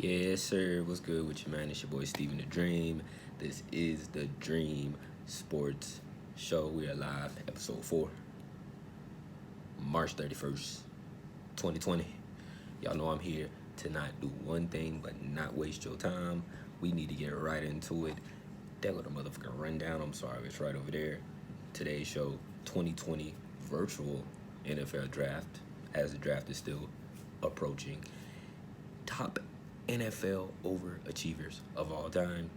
Yes, sir. What's good with you, man? It's your boy Steven the Dream. This is the Dream Sports Show. We are live, episode 4, March 31st, 2020. Y'all know I'm here to not do one thing but not waste your time. We need to get right into it. There go the motherfucking rundown. I'm sorry, it's right over there. Today's show, 2020 virtual NFL draft, as the draft is still approaching. Top NFL overachievers of all time.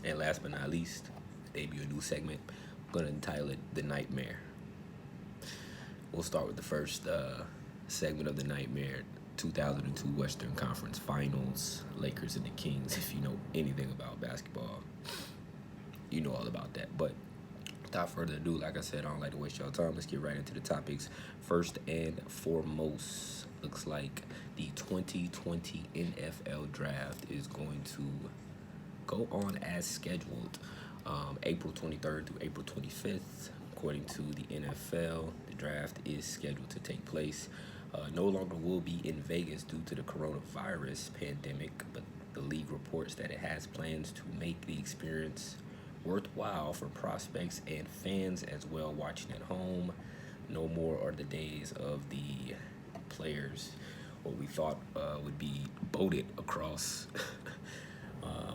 And last but not least, debut a new segment. I'm going to entitle it The Nightmare. We'll start with the first segment of The Nightmare. 2002 Western Conference Finals, Lakers and the Kings. If you know anything about basketball, you know all about that. But without further ado, like I said, I don't like to waste y'all time. Let's get right into the topics. First and foremost, looks like the 2020 NFL Draft is going to go on as scheduled, April 23rd through April 25th. According to the NFL, the draft is scheduled to take place. No longer will be in Vegas due to the coronavirus pandemic, but the league reports that it has plans to make the experience worthwhile for prospects and fans as well watching at home. No more are the days of the players, what we thought would be boated across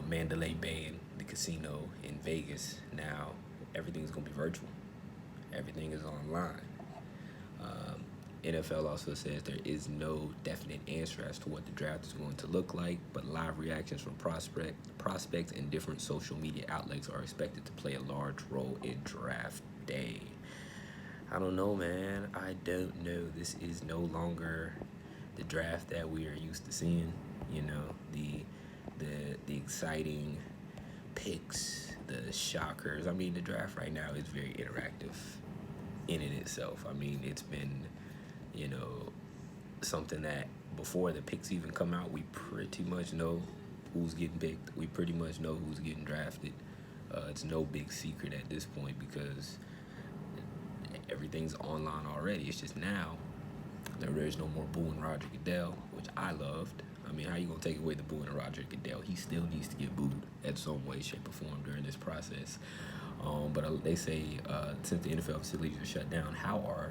Mandalay Bay and the casino in Vegas. Now everything's going to be virtual. Everything is online. NFL also says there is no definite answer as to what the draft is going to look like, but live reactions from prospects and different social media outlets are expected to play a large role in draft day. I don't know, man. I don't know. This is no longer the draft that we are used to seeing. You know, the exciting picks, the shockers. I mean, the draft right now is very interactive in it itself. I mean, it's been, something that before the picks even come out, we pretty much know who's getting picked. We pretty much know who's getting drafted. It's no big secret at this point because everything's online already. It's just now there's no more booing Roger Goodell, which I loved. I mean, how you gonna take away the booing of Roger Goodell? He still needs to get booed at some way, shape, or form during this process. But they say since the NFL facilities are shut down, how are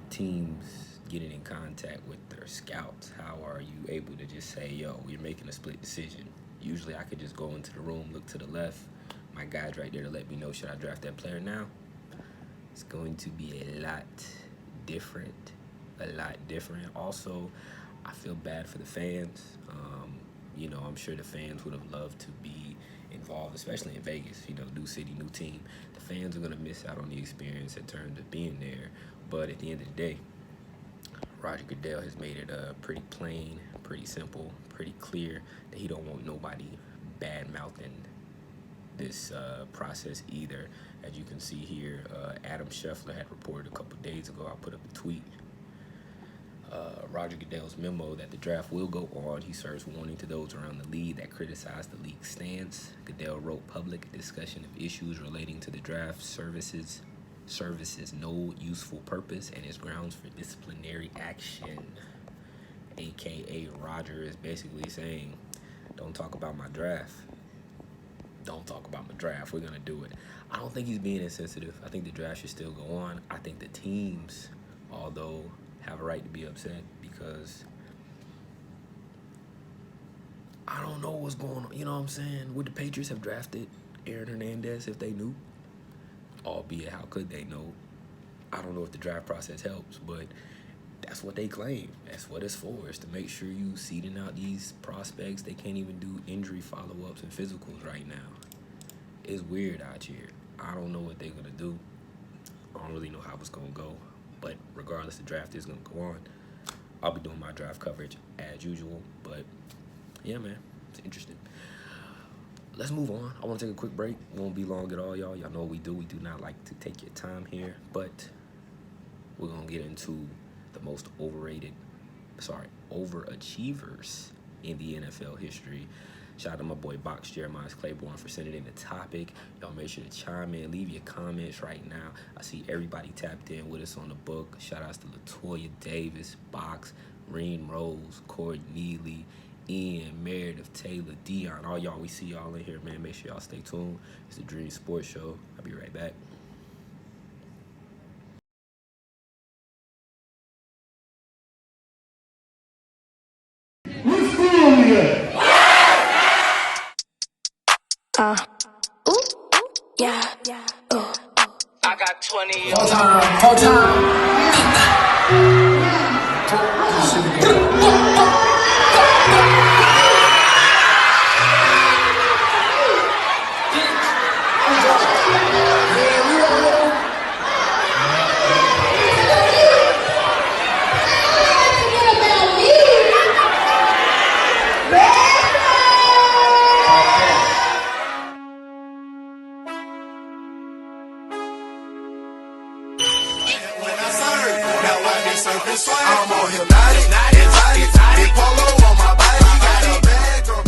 teams getting in contact with their scouts? How are you able to just say, yo, we're making a split decision? Usually I could just go into the room, look to the left, my guy's right there to let me know, should I draft that player now? It's going to be a lot different. Also, I feel bad for the fans. I'm sure the fans would have loved to be involved, especially in Vegas, new city, new team. The fans are going to miss out on the experience in terms of being there. But at the end of the day, Roger Goodell has made it pretty plain, pretty simple, pretty clear that he don't want nobody bad-mouthing this process either. As you can see here, Adam Scheffler had reported a couple days ago, I put up a tweet, Roger Goodell's memo that the draft will go on. He serves warning to those around the league that criticize the league's stance. Goodell wrote public discussion of issues relating to the draft services no useful purpose and is grounds for disciplinary action. AKA Roger is basically saying, don't talk about my draft. Don't talk about my draft. We're going to do it. I don't think he's being insensitive. I think the draft should still go on. I think the teams, although, have a right to be upset because I don't know what's going on. You know what I'm saying? Would the Patriots have drafted Aaron Hernandez if they knew? Albeit, how could they know? I don't know if the draft process helps, but that's what they claim. That's what it's for. It's to make sure you seeding out these prospects. They can't even do injury follow-ups and physicals right now. It's weird out here. I don't know what they're going to do. I don't really know how it's going to go. But regardless, the draft is going to go on. I'll be doing my draft coverage as usual. But, yeah, man, it's interesting. Let's move on. I want to take a quick break. Won't be long at all, y'all. Y'all know what we do. We do not like to take your time here. But we're going to get into the most overachievers in the NFL history. Shout out to my boy Box Jeremiah Claiborne for sending in the topic. Y'all make sure to chime in, leave your comments right now. I see everybody tapped in with us on the book. Shout outs to Latoya Davis, Box, Reen Rose, Corey Neely, Ian, Meredith, Taylor, Dion, all y'all. We see y'all in here, man. Make sure y'all stay tuned. It's the Dream Sports Show. I'll be right back. Ooh, yeah, ooh. I got 20 Whole time. I'm on hypnotic, big polo on my body, got a bag on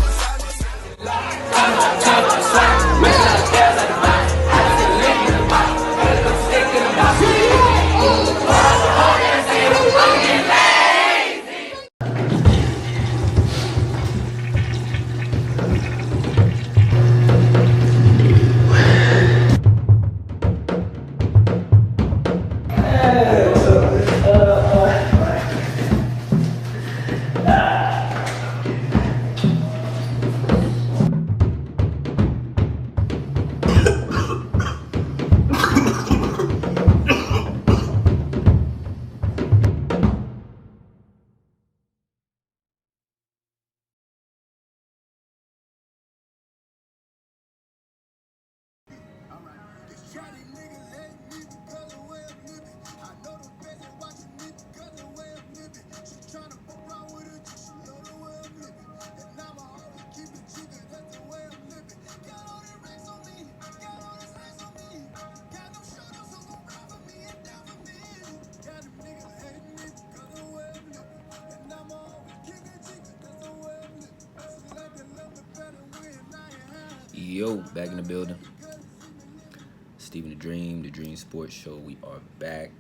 Yo, back in the building. Steven the Dream Sports Show. We are back.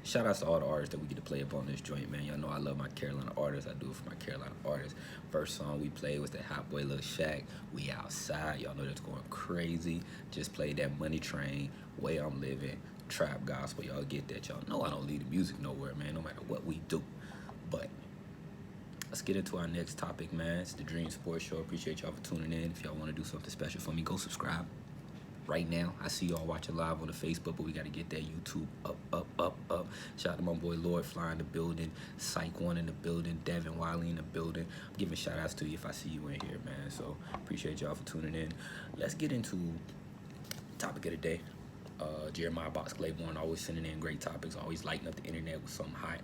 Shout outs to all the artists that we get to play up on this joint, man. Y'all know I love my Carolina artists. I do it for my Carolina artists. First song we played was that Hot Boy Lil Shaq, We Outside. Y'all know that's going crazy. Just played that Money Train, Way I'm Living, Trap Gospel. Y'all get that. Y'all know I don't leave the music nowhere, man, no matter what we do. But let's get into our next topic, man. It's the Dream Sports Show. Appreciate y'all for tuning in. If y'all want to do something special for me, go subscribe. Right now, I see y'all watching live on the Facebook, but we got to get that YouTube up. Shout out to my boy Lord Fly in the building, Psych One in the building, Devin Wiley in the building. I'm giving shout outs to you if I see you in here, man. So appreciate y'all for tuning in. Let's get into topic of the day. Jeremiah Box Claiborne always sending in great topics, always lighting up the internet with something hot.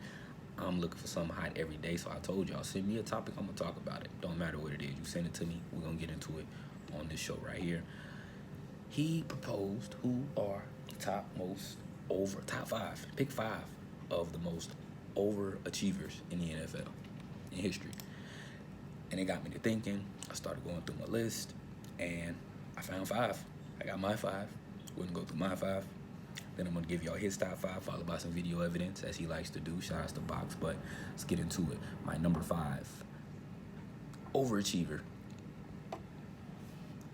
I'm looking for something hot every day, so I told y'all, send me a topic, I'm gonna talk about it. Don't matter what it is, you send it to me, we're gonna get into it on this show right here. He proposed who are the top five, pick five of the most overachievers in the NFL in history. And it got me to thinking. I started going through my list, and I found five. I got my five. We're gonna go through my five. Then I'm gonna give y'all his top five, followed by some video evidence, as he likes to do. Shout out to Box, but let's get into it. My number five, overachiever.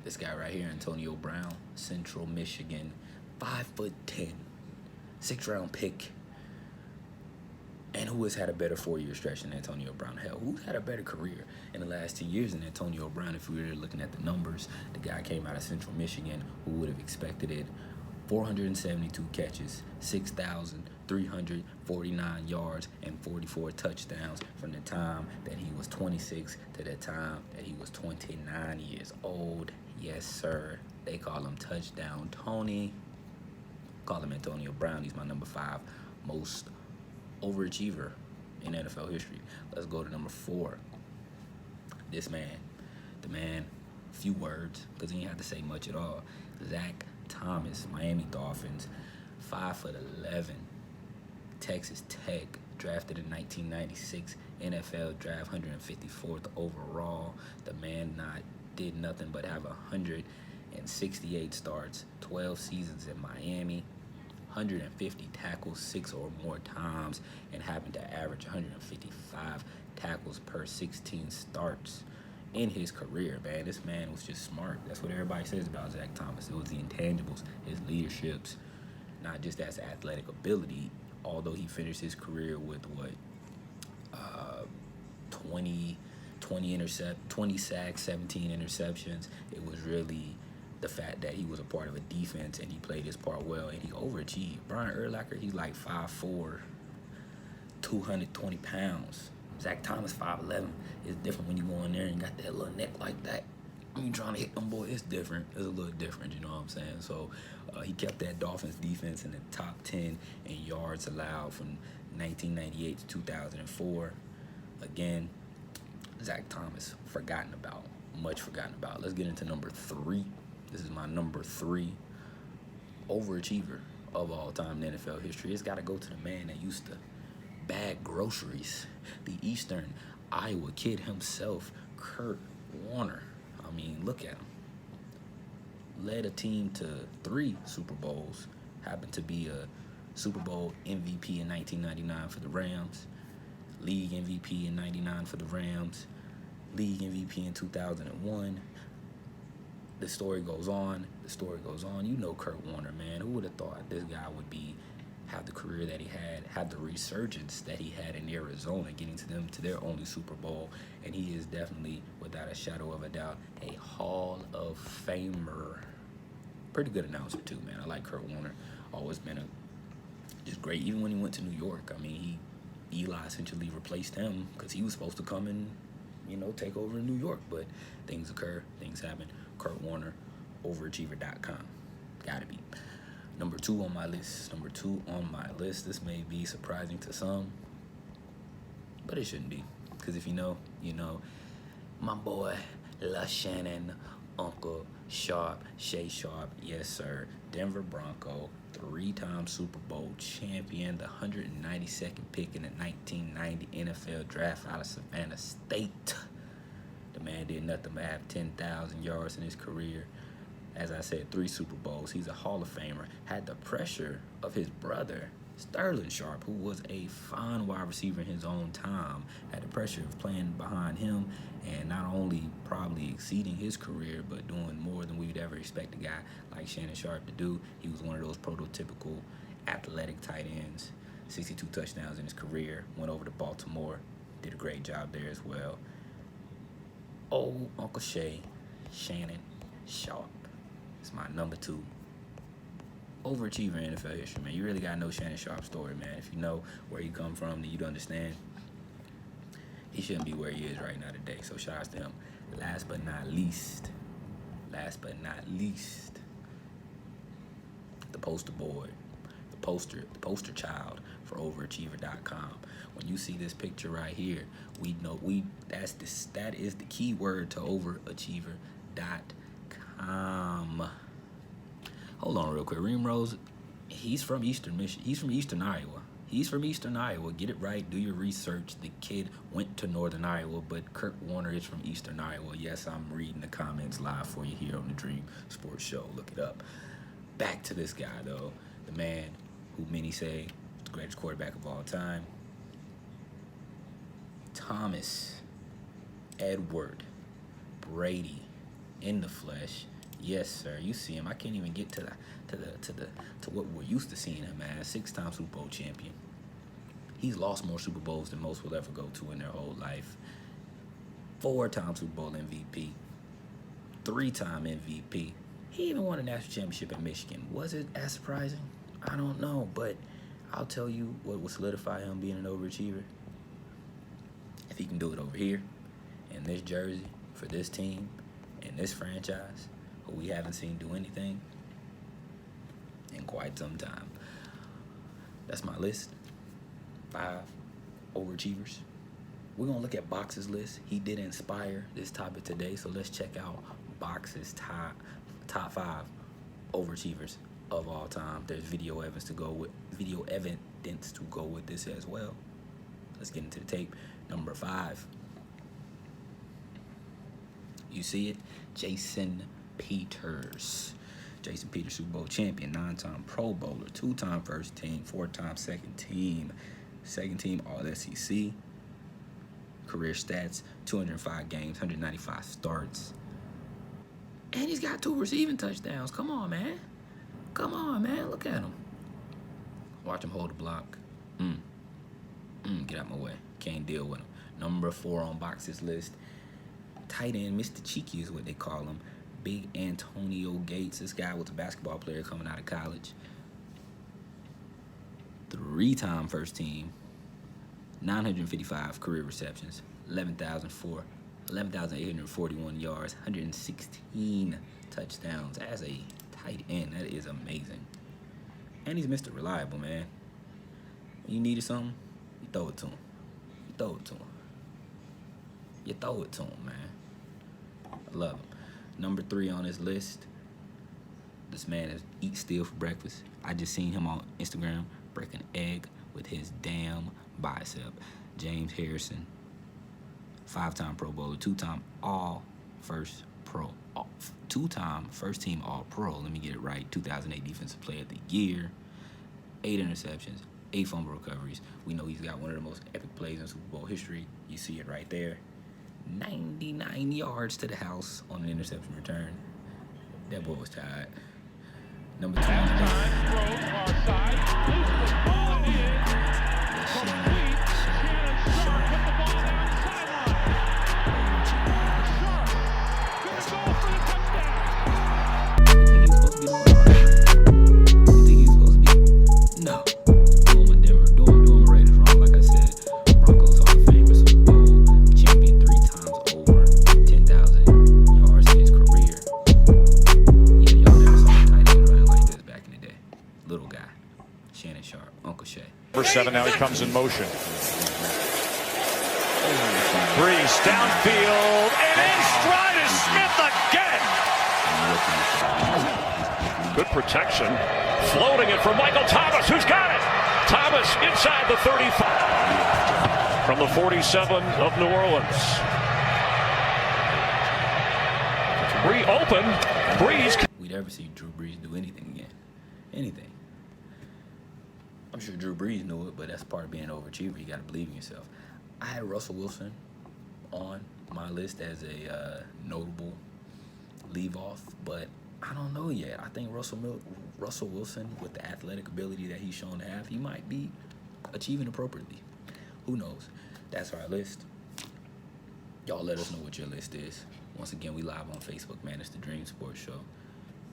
This guy right here, Antonio Brown, Central Michigan, 5'10", 6th round pick. And who has had a better 4-year stretch than Antonio Brown? Hell, who's had a better career in the last 10 years than Antonio Brown? If we were looking at the numbers, the guy came out of Central Michigan. Who would have expected it? 472 catches, 6,349 yards, and 44 touchdowns from the time that he was 26 to the time that he was 29 years old. Yes, sir. They call him Touchdown Tony. Call him Antonio Brown. He's my number five most overachiever in NFL history. Let's go to number four. This man, the man, few words, because he didn't have to say much at all. Zach Thomas, Miami Dolphins, 5'11", Texas Tech, drafted in 1996, NFL draft, 154th overall. The man did nothing but have 168 starts, 12 seasons in Miami, 150 tackles 6 or more times, and happened to average 155 tackles per 16 starts in his career, man. This man was just smart. That's what everybody says about Zach Thomas. It was the intangibles, his leaderships, not just as athletic ability, although he finished his career with 20 sacks, 17 interceptions. It was really the fact that he was a part of a defense and he played his part well and he overachieved. Brian Urlacher, he's like 5'4", 220 pounds. Zach Thomas, 5'11". It's different when you go in there and got that little neck like that. When you trying to hit them, boy, it's different. It's a little different, you know what I'm saying? So he kept that Dolphins defense in the top 10 in yards allowed from 1998 to 2004. Again, Zach Thomas, much forgotten about. Let's get into number 3. This is my number 3 overachiever of all time in NFL history. It's got to go to the man that used to bag groceries, the Eastern Iowa kid himself, Kurt Warner. I mean, look at him. Led a team to 3 Super Bowls. Happened to be a Super Bowl MVP in 1999 for the Rams. League MVP in 99 for the Rams. League MVP in 2001. The story goes on. You know Kurt Warner, man. Who would have thought this guy would have the career that he had the resurgence that he had in Arizona, getting to their only Super Bowl. And he is definitely, without a shadow of a doubt, a Hall of Famer. Pretty good announcer, too, man. I like Kurt Warner. Always been just great. Even when he went to New York, I mean, Eli essentially replaced him because he was supposed to come and, take over in New York. But things occur, things happen. Kurt Warner, overachiever.com. Gotta be. Number 2 on my list. This may be surprising to some, but it shouldn't be. Because if you know, my boy, La Shannon, Uncle Sharp, Shay Sharp, yes, sir. Denver Bronco, 3-time Super Bowl champion, the 192nd pick in the 1990 NFL draft out of Savannah State. The man did nothing but have 10,000 yards in his career. As I said, 3 Super Bowls. He's a Hall of Famer. Had the pressure of his brother, Sterling Sharp, who was a fine wide receiver in his own time. Had the pressure of playing behind him and not only probably exceeding his career, but doing more than we'd ever expect a guy like Shannon Sharp to do. He was one of those prototypical athletic tight ends. 62 touchdowns in his career. Went over to Baltimore. Did a great job there as well. Old Uncle Shay, Shannon Sharp. It's my number 2 overachiever in NFL history, man. You really got to know Shannon Sharp's story, man. If you know where he come from, then you'd understand he shouldn't be where he is right now today. So shout out to him. Last but not least, the poster boy, the poster child for overachiever.com. When you see this picture right here, that is the key word to overachiever.com. Hold on real quick. Reem Rose, he's from Eastern Michigan. He's from Eastern Iowa. Get it right. Do your research. The kid went to Northern Iowa, but Kurt Warner is from Eastern Iowa. Yes, I'm reading the comments live for you here on the Dream Sports Show. Look it up. Back to this guy, though. The man who many say is the greatest quarterback of all time. Thomas Edward Brady in the flesh. Yes, sir. You see him. I can't even get to what we're used to seeing him as. 6-time Super Bowl champion. He's lost more Super Bowls than most will ever go to in their whole life. 4-time Super Bowl MVP. 3-time MVP. He even won a national championship in Michigan. Was it as surprising? I don't know, but I'll tell you what will solidify him being an overachiever. If he can do it over here, in this jersey, for this team, in this franchise, who we haven't seen do anything in quite some time. That's my list. 5 overachievers. We're going to look at Box's list. He did inspire this topic today, so let's check out Box's top 5 overachievers of all time. There's video evidence to go with this as well. Let's get into the tape. Number 5. You see it? Jason Peters. Jason Peters, Super Bowl champion, 9-time Pro Bowler, 2-time first team, 4-time second team All-SEC. career stats, 205 games, 195 starts. And he's got 2 receiving touchdowns. Come on, man. Come on, man. Look at him. Watch him hold the block. Get out my way. Can't deal with him. Number 4 on Box's list. Tight end, Mr. Cheeky is what they call him. Big Antonio Gates. This guy was a basketball player coming out of college. 3-time first team. 955 career receptions. 11,841 yards. 116 touchdowns. As a tight end, that is amazing. And he's Mr. Reliable, man. When you needed something, you throw it to him. You throw it to him. You throw it to him, man. I love him. Number 3 on his list. This man eats steel for breakfast. I just seen him on Instagram break an egg with his damn bicep. James Harrison, 5-time Pro Bowler, 2-time two-time first team All-Pro. Let me get it right. 2008 Defensive Player of the Year. 8 interceptions, 8 fumble recoveries. We know he's got one of the most epic plays in Super Bowl history. You see it right there. 99 yards to the house on an interception return. That boy was tired. Number 2 on the list. No. Doing my Raiders wrong. Like I said, Broncos Hall of Famer, Super Bowl champion 3 times over, 10,000 yards in his career. Yeah, y'all never saw tight ends running like this back in the day. Little guy, Shannon Sharp, Uncle Shay. Number 7, now he comes in motion. Breeze downfield, and in stride is Smith again. Good protection. Floating it for Michael Thomas, who's got it. Thomas inside the 35. From the 47 of New Orleans. Reopen. Breeze. We'd ever see Drew Brees do anything again. Anything. I'm sure Drew Brees knew it, but that's part of being an overachiever. You got to believe in yourself. I had Russell Wilson on my list as a notable leave-off, but I don't know yet. I think Russell Wilson, with the athletic ability that he's shown to have, he might be achieving appropriately. Who knows? That's our list. Y'all let us know what your list is. Once again, we live on Facebook, man. It's the Dream Sports Show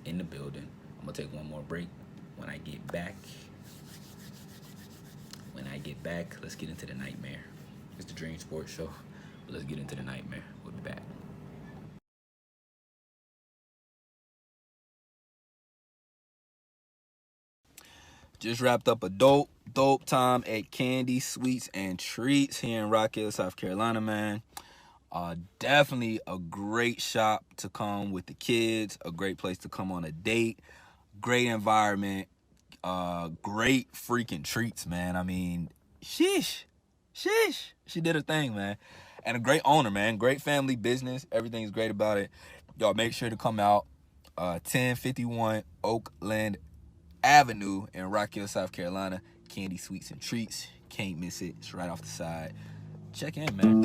in the building. I'm going to take one more break. When I get back, let's get into the nightmare. It's the Dream Sports Show, but let's get into the nightmare. We'll be back. Just wrapped up a dope time at Candy Sweets and Treats here in Rock Hill, South Carolina, man. Definitely a great shop to come with the kids, a great place to come on a date, great environment, great freaking treats, man. I mean, sheesh, she did her thing, man. And a great owner, man. Great family business. Everything's great about it. Y'all make sure to come out. 1051 Oakland Avenue in Rock Hill, South Carolina. Candy Sweets and Treats. Can't miss it. It's right off the side. Check in, man.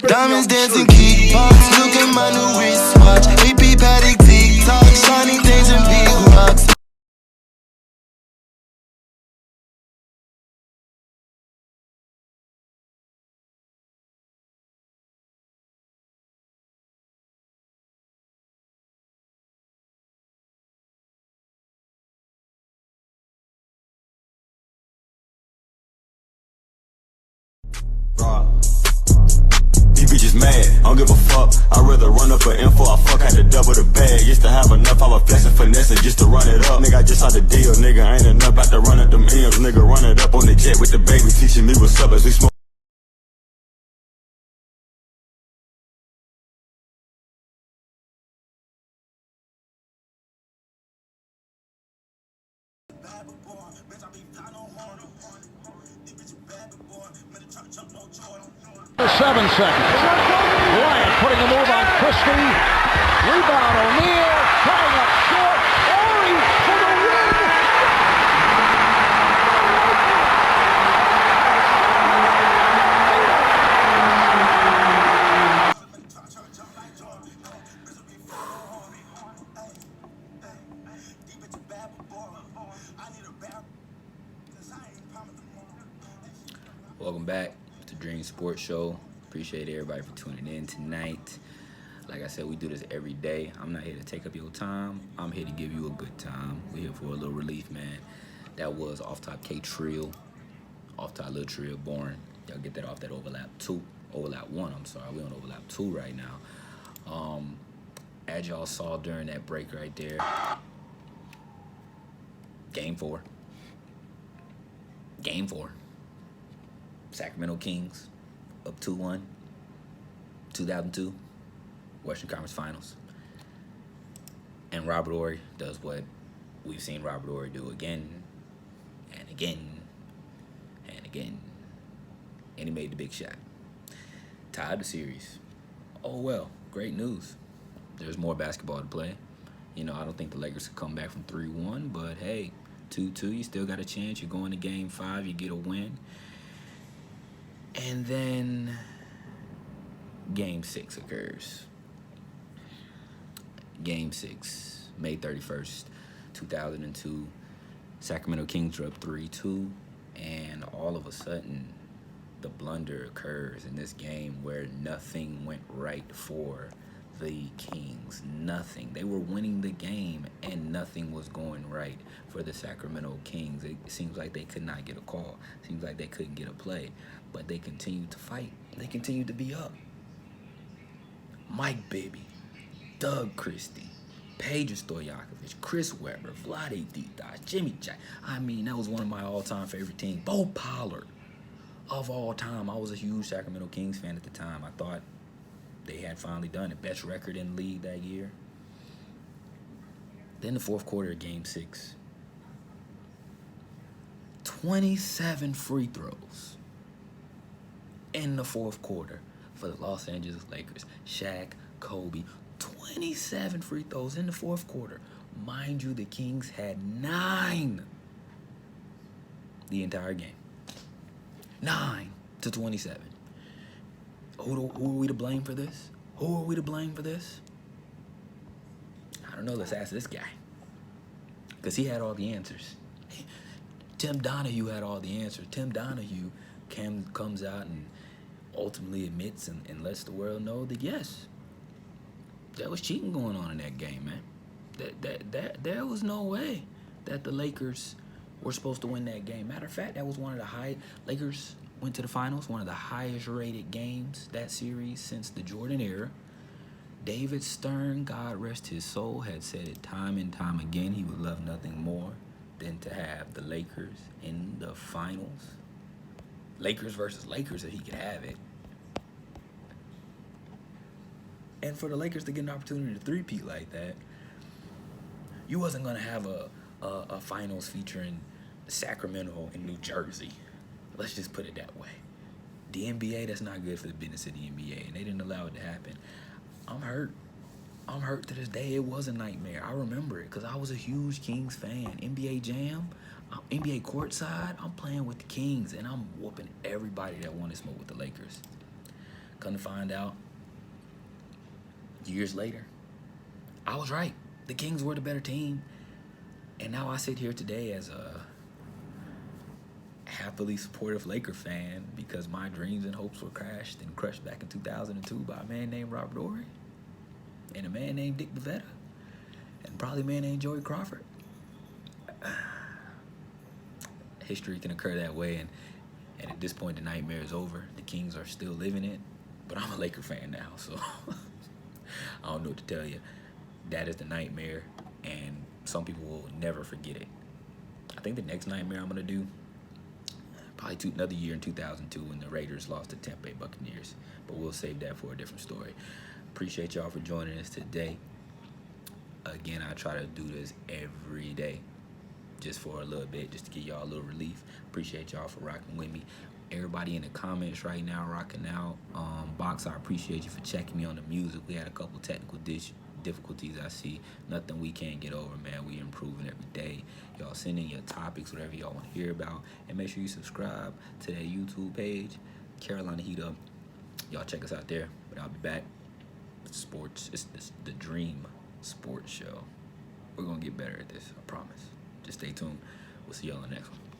Diamonds dancing, key pops. Look at my new wristwatch. AP Paddock, TikTok, shiny things and big rocks. Bitches mad, I don't give a fuck. I'd rather run up for info. I fuck, had to double the bag. Used to have enough, I was flexing, finessing just to run it up. Nigga, I just saw the deal, nigga. Ain't enough, about to run up them M's. Nigga, run it up on the jet with the baby, teaching me what's up as we smoke. For 7 seconds. Bryant putting a move on Christie. Rebound O'Neal, coming up short. Ori for the win. Welcome back to Dream Sports Show. Appreciate everybody for tuning in tonight. Like I said, we do this every day. I'm not here to take up your time. I'm here to give you a good time. We're here for a little relief, man. That was Off Top K Trill. Off Top Little Trill, boring. Y'all get that off that overlap 1, I'm sorry. We're on overlap 2 right now. As y'all saw during that break right there, Game 4. Sacramento Kings up 2-1, 2002, Western Conference Finals. And Robert Horry does what we've seen Robert Horry do again and again and again. And he made the big shot. Tied the series. Oh well, great news. There's more basketball to play. You know, I don't think the Lakers could come back from 3-1, but hey, 2-2, you still got a chance. You're going to Game 5, you get a win. And then Game 6 occurs. Game 6, May 31st, 2002. Sacramento Kings are up 3-2. And all of a sudden, the blunder occurs in this game where nothing went right for the Kings. Nothing. They were winning the game and nothing was going right for the Sacramento Kings. It seems like they could not get a call. It seems like they couldn't get a play. But they continued to fight. They continued to be up. Mike Bibby, Doug Christie, Pedro Stojakovic, Chris Webber, Vlade Ditas, Jimmy Jack. I mean, that was one of my all-time favorite teams. Bo Pollard. Of all time, I was a huge Sacramento Kings fan at the time. I thought they had finally done it. Best record in the league that year. Then the fourth quarter of Game 6. 27 free throws in the fourth quarter for the Los Angeles Lakers. Shaq, Kobe, 27 free throws in the fourth quarter. Mind you, the Kings had 9 the entire game. 9-27. Who are we to blame for this? Who are we to blame for this? I don't know. Let's ask this guy. Because he had all the answers. Tim Donahue had all the answers. Tim Donahue comes out and ultimately admits and lets the world know that, yes, there was cheating going on in that game, man. There was no way that the Lakers were supposed to win that game. Matter of fact, that was one of the Lakers went to the finals, one of the highest rated games that series since the Jordan era. David Stern, God rest his soul, had said it time and time again. He would love nothing more than to have the Lakers in the finals. Lakers versus Lakers, if he could have it. And for the Lakers to get an opportunity to three-peat like that, you wasn't going to have a finals featuring Sacramento and New Jersey. Let's just put it that way. The NBA, that's not good for the business of the NBA, and they didn't allow it to happen. I'm hurt. I'm hurt to this day. It was a nightmare. I remember it because I was a huge Kings fan. NBA Jam, NBA courtside, I'm playing with the Kings, and I'm whooping everybody that wanted to smoke with the Lakers. Come to find out, years later, I was right. The Kings were the better team. And now I sit here today as a happily supportive Laker fan because my dreams and hopes were crashed and crushed back in 2002 by a man named Robert Horry and a man named Dick DeVetta and probably a man named Joey Crawford. History can occur that way, and at this point the nightmare is over. The Kings are still living it, but I'm a Laker fan now, so I don't know what to tell you. That is the nightmare, and some people will never forget it. I think the next nightmare I'm going to do, probably another year in 2002 when the Raiders lost to Tampa Bay Buccaneers. But we'll save that for a different story. Appreciate y'all for joining us today. Again, I try to do this every day just for a little bit, just to give y'all a little relief. Appreciate y'all for rocking with me. Everybody in the comments right now rocking out. Box, I appreciate you for checking me on the music. We had a couple technical difficulties I see. Nothing we can't get over, man. We improving every day. Y'all send in your topics, whatever y'all want to hear about. And make sure you subscribe to that YouTube page, Carolina Heat Up. Y'all check us out there. But I'll be back. Sports. It's the Dream Sports Show. We're going to get better at this, I promise. Just stay tuned. We'll see y'all on the next one.